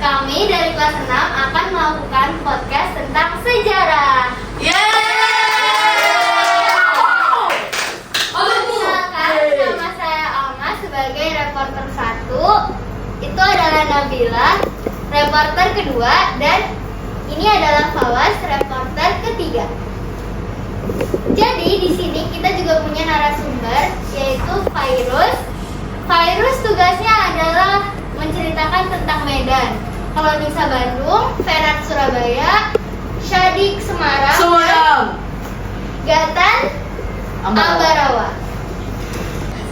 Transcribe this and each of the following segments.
Kami dari kelas 6 akan melakukan podcast tentang sejarah. Perkenalkan, nama saya Alma sebagai reporter 1. Itu adalah Nabila, reporter kedua, dan ini adalah Fawas, reporter ketiga. Jadi di sini kita juga punya narasumber, yaitu Fairuz. Fairuz tugasnya adalah menceritakan tentang Medan. Kalau Nisa Bandung, Ferat Surabaya, Syadik Semarang, Gatan Ambarawa.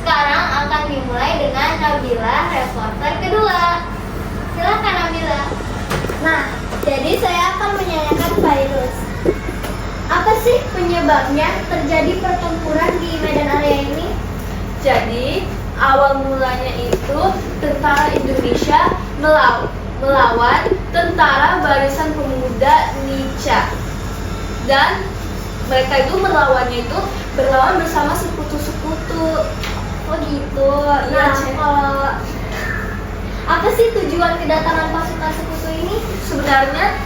Sekarang akan dimulai dengan Nabila, reporter kedua. Silakan Nabila. Nah, jadi saya akan menanyakan Fairuz. Apa sih penyebabnya terjadi pertempuran di Medan Area ini? Jadi awal mulanya itu tentara Indonesia melawan tentara Barisan Pemuda Nica, dan mereka itu berlawan bersama sekutu-sekutu. Oh gitu. Iya, Nah, Cek. kalau apa sih tujuan kedatangan pasukan sekutu ini? Sebenarnya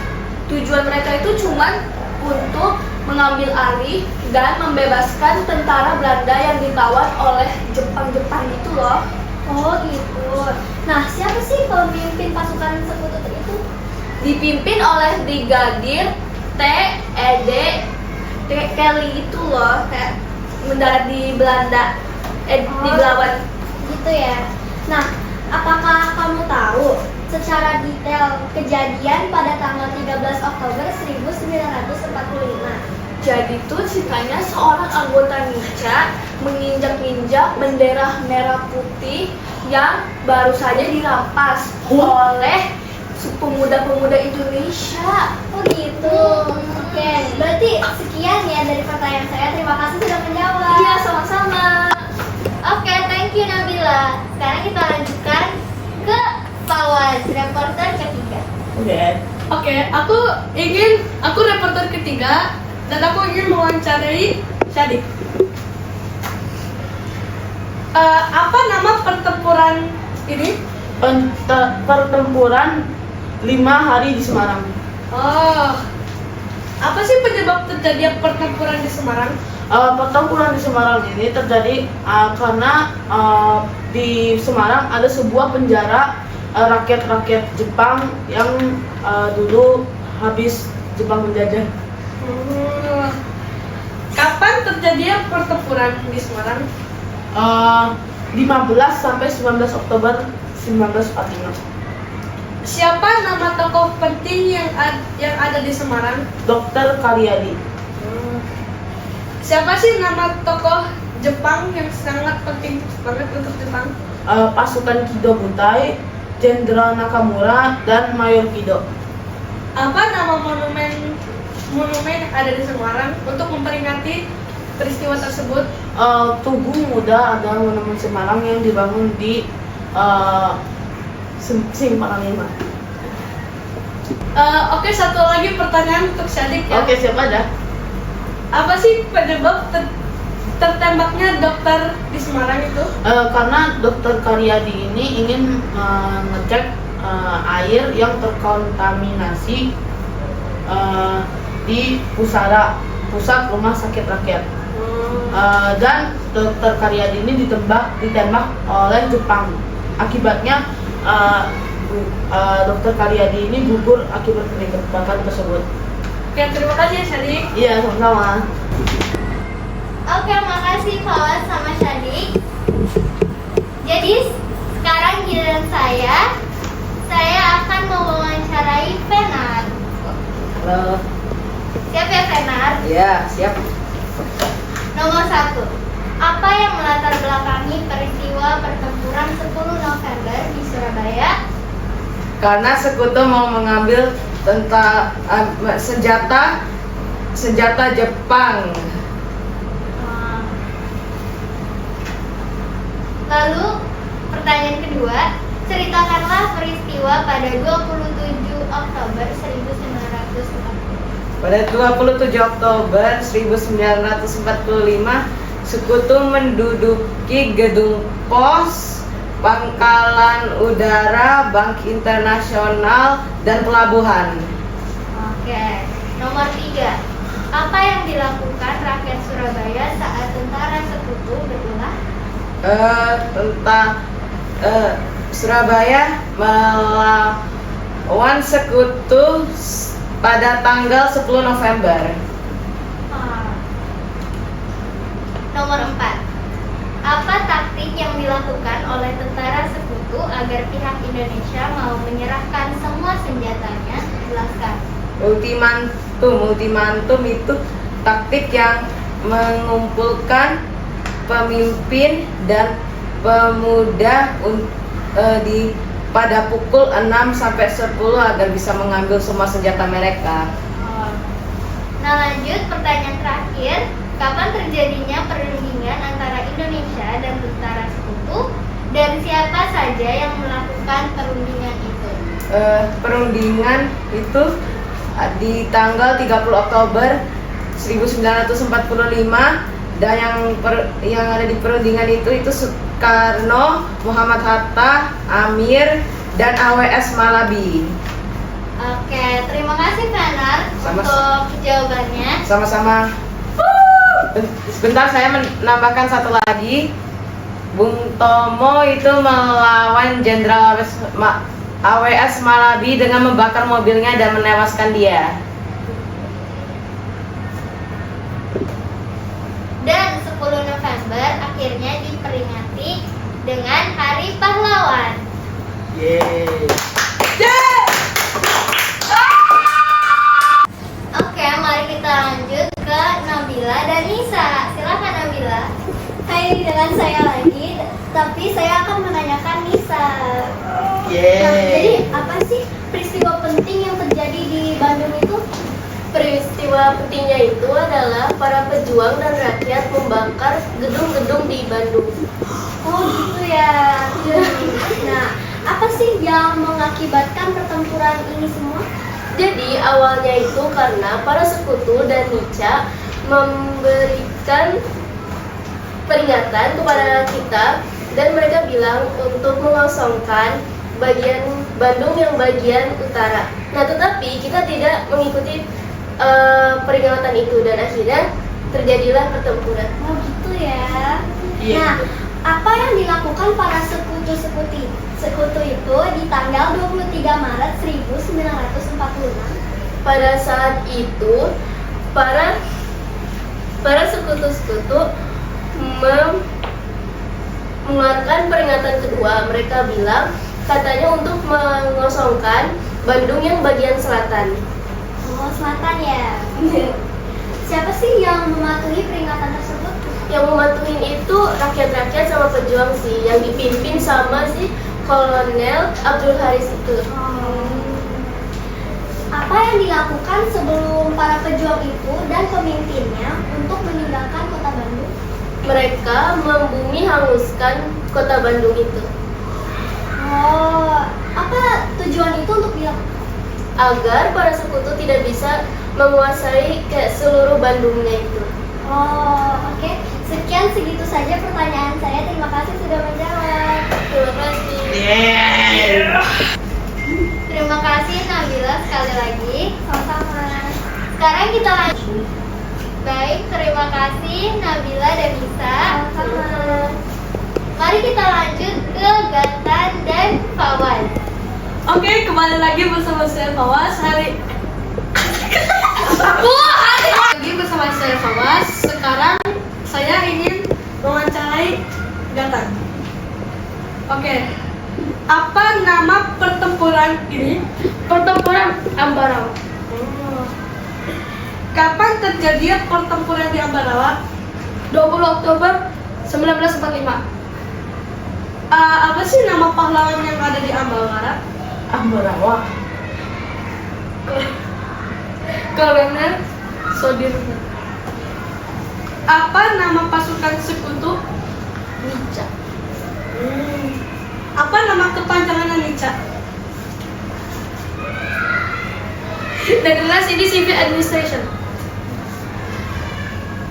tujuan mereka itu cuma untuk mengambil alih dan membebaskan tentara Belanda yang ditawan oleh Jepang itu loh. Oh gitu. Nah, siapa sih pemimpin pasukan sekutu itu? Dipimpin oleh Brigadir T.E.D. Kelly itu loh, kayak mendarat di Belanda, di Belawan. Gitu ya. Nah, apakah kamu tahu secara detail kejadian pada tanggal 13 Oktober 1945? Jadi tuh ceritanya seorang anggota Nica menginjak-injak bendera merah putih yang baru saja dirampas oleh pemuda-pemuda Indonesia. Oh gitu. Oke, berarti sekian ya dari pertanyaan saya. Terima kasih sudah menjawab. Iya, sama-sama. Oke, thank you Nabila. Sekarang kita lanjutkan ke Fawaz, reporter ketiga. Oke, aku reporter ketiga dan aku ingin mewawancarai Syadik. Apa nama pertempuran ini? Pertempuran 5 hari di Semarang. Oh, apa sih penyebab terjadinya pertempuran di Semarang? Pertempuran di Semarang ini terjadi karena di Semarang ada sebuah penjara rakyat-rakyat Jepang yang dulu habis Jepang menjajah. Kapan terjadinya pertempuran di Semarang? 15 sampai 19 Oktober 1945. Siapa nama tokoh penting yang ada di Semarang? Dr. Karyadi. Siapa sih nama tokoh Jepang yang sangat penting banget untuk Jepang? Pasukan Kido Butai, Jenderal Nakamura, dan Mayor Kido. Apa nama monumen yang ada di Semarang untuk memperingati peristiwa tersebut? Tugu Muda adalah monumen Semarang yang dibangun di Simpang 5. Oke, satu lagi pertanyaan untuk Syadik ya. Oke, siapa aja? Apa sih penyebab tertembaknya dokter di Semarang itu? Karena Dr. Karyadi ini ingin ngecek air yang terkontaminasi di Pusara, pusat rumah sakit rakyat. Dan Dr. Karyadi ini ditembak oleh Jepang. Akibatnya Dr. Karyadi ini gugur akibat penembakan tersebut. Oke, terima kasih Syadik. Iya, sama-sama. Oke, makasih Fawaz sama Syadik. Jadi sekarang giliran saya akan mewawancarai Fenar. Halo. Siap ya Fenar? Iya, siap. Nomor 1. Apa yang melatar belakangi peristiwa pertempuran 10 November di Surabaya? Karena sekutu mau mengambil senjata Jepang. Lalu pertanyaan kedua, ceritakanlah peristiwa pada 27 Oktober 1945. Pada 27 Oktober 1945, sekutu menduduki gedung pos Pangkalan Udara, Bank Internasional, dan Pelabuhan. Oke. Nomor 3. Apa yang dilakukan rakyat Surabaya saat tentara sekutu berulah? Tentang Surabaya melawan sekutu pada tanggal 10 November. Nomor 4. Apa taktik yang dilakukan oleh tentara sekutu agar pihak Indonesia mau menyerahkan semua senjatanya? Jelaskan. Ultimatum itu taktik yang mengumpulkan pemimpin dan pemuda pada pukul 6 sampai 10 agar bisa mengambil semua senjata mereka. Nah, lanjut pertanyaan terakhir. Kapan terjadinya perundingan antara Indonesia dan tentara sekutu, dan siapa saja yang melakukan perundingan itu? Perundingan itu di tanggal 30 Oktober 1945, dan yang ada di perundingan itu Soekarno, Muhammad Hatta, Amir, dan AWS Malabi. Oke, terima kasih Fenar Sama- untuk jawabannya. Sama-sama. Sebentar, saya menambahkan satu lagi. Bung Tomo itu melawan Jenderal AWS Malabi dengan membakar mobilnya dan menewaskan dia. Dan 10 November akhirnya diperingati dengan Hari Pahlawan. Yeay. Oke, mari kita lanjut ke Nabila dan Nisa. Silakan Nabila. Hai, dengan saya lagi, tapi saya akan menanyakan Nisa. Nah, jadi apa sih peristiwa penting yang terjadi di Bandung itu? Peristiwa pentingnya itu adalah para pejuang dan rakyat membakar gedung-gedung di Bandung. Oh gitu ya. Nah, apa sih yang mengakibatkan pertempuran ini semua? Jadi awalnya itu karena para sekutu dan Nica memberikan peringatan kepada kita, dan mereka bilang untuk mengosongkan bagian Bandung yang bagian utara. Nah, tetapi kita tidak mengikuti peringatan itu, dan akhirnya terjadilah pertempuran. Oh gitu ya. Iya. Nah, apa yang dilakukan para sekutu itu di tanggal 23 Maret 1946? Pada saat itu para sekutu-sekutu mengeluarkan peringatan kedua. Mereka bilang katanya untuk mengosongkan Bandung yang bagian selatan. Oh, selatan ya. Siapa sih yang mematuhi peringatan tersebut? Yang mematuhin itu rakyat-rakyat sama pejuang sih, yang dipimpin sama si Kolonel Abdul Haris itu. Apa yang dilakukan sebelum para pejuang itu dan pemimpinnya untuk meninggalkan kota Bandung? Mereka membumi hanguskan kota Bandung itu Oh, apa tujuan itu untuk dilakukan? agar para sekutu tidak bisa menguasai ke seluruh Bandungnya itu. Oh, oke. Sekian segitu saja pertanyaan saya. Terima kasih sudah menjawab. Terima kasih. Terima kasih Nabila sekali lagi. Sama-sama. Sekarang kita lanjut. Baik, terima kasih Nabila dan Nisa. Sama-sama. Mari kita lanjut ke Gatan dan Fawaz. Oke, kembali lagi bersama saya Fawaz. Lagi bersama saya Fawaz. Sekarang saya ingin mewawancarai Gatan. Oke. Apa nama pertempuran ini? Pertempuran Ambarawa. Kapan terjadi pertempuran di Ambarawa? 20 Oktober 1945. Apa sih nama pahlawan yang ada di Ambarawa? Ambarawa. Kolonel Soedirman. Apa nama pasukan sekutu? Nica. Apa nama kepanjangan Nica? Netherlands ini Civil Administration.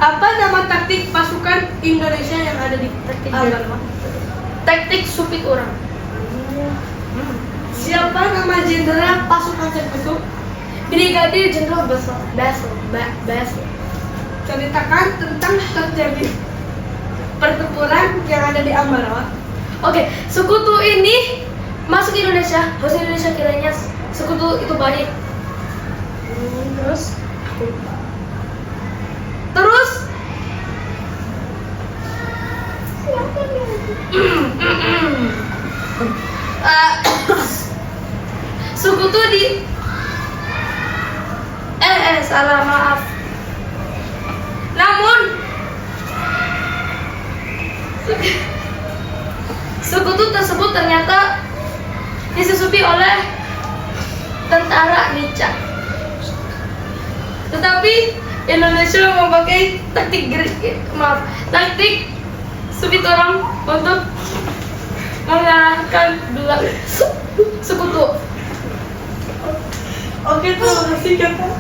Apa nama taktik pasukan Indonesia yang ada di Ambarawa? taktik supit orang. Siapa nama jenderal pasukan Sekutu? Brigadir Jenderal Basil. Ceritakan tentang terjadi pertempuran yang ada di Ambarawa. Oke, sekutu ini masuk Indonesia. Bahasa Indonesia kiranya sekutu itu balik. Terus sekutu di salah, maaf. Namun sekutu tersebut ternyata disusupi oleh tentara Nica. Tetapi Indonesia memakai taktik supit orang untuk mengalahkan dua sekutu. Oke, terima kasih kakak.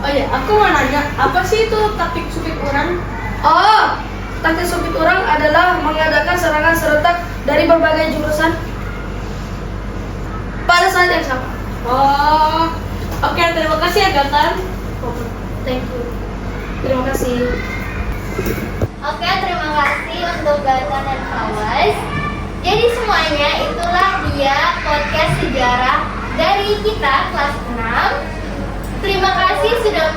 Oh ya, aku mau nanya, apa sih itu taktik supit orang? Oh, taktik supit orang adalah mengadakan serangan serentak dari berbagai jurusan pada saat yang sama. Oh, oke, terima kasih ya Gatan. Thank you. Terima kasih. Oke, terima kasih untuk Gatan dan Fawaz. Jadi semuanya itulah dia podcast sejarah dari kita kelas 6. Terima kasih sudah